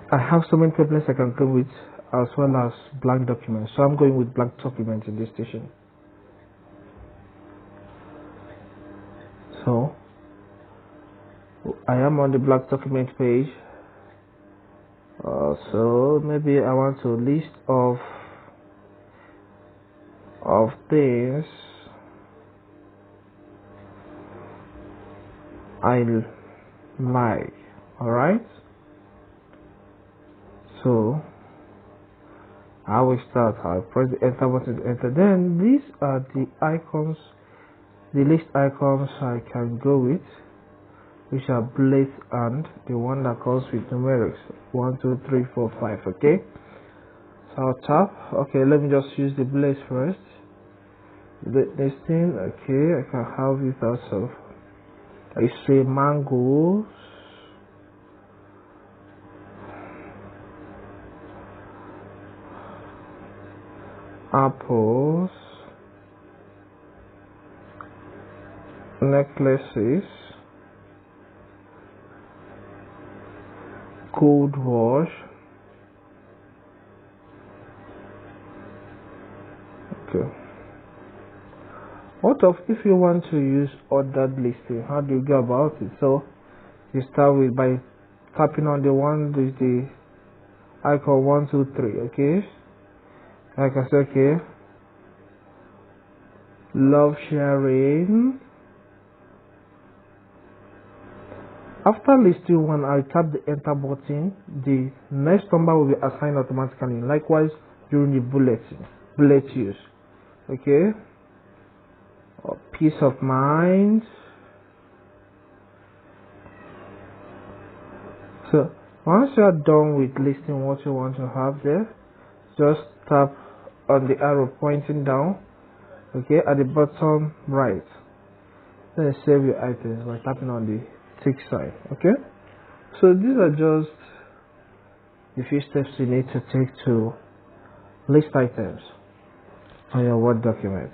I have so many templates I can go with as well as blank documents. So I'm going with blank documents in this station. So I am on the blank document page. So maybe I want to list of things I like. Alright. So I will start. I'll press the enter button to enter. Then these are the icons, the list icons I can go with, which are bullets and the one that comes with numerics 1, 2, 3, 4, 5. Okay. So I'll tap. Okay, let me just use the bullets first. This thing. Okay, I can have it also. I say mangoes, apples, necklaces, gold wash. Okay. What of if you want to use ordered listing? How do you go about it? So you start with by tapping on the one with the icon 1, 2, 3. Okay. Like I said, okay. Love sharing. After listing one, I tap the enter button. The next number will be assigned automatically. Likewise during the bullet use. Okay. Peace of mind. So once you are done with listing what you want to have there, just tap on the arrow pointing down, okay, at the bottom right. Then save your items by tapping on the tick sign. Okay. So these are just the few steps you need to take to list items on your Word document.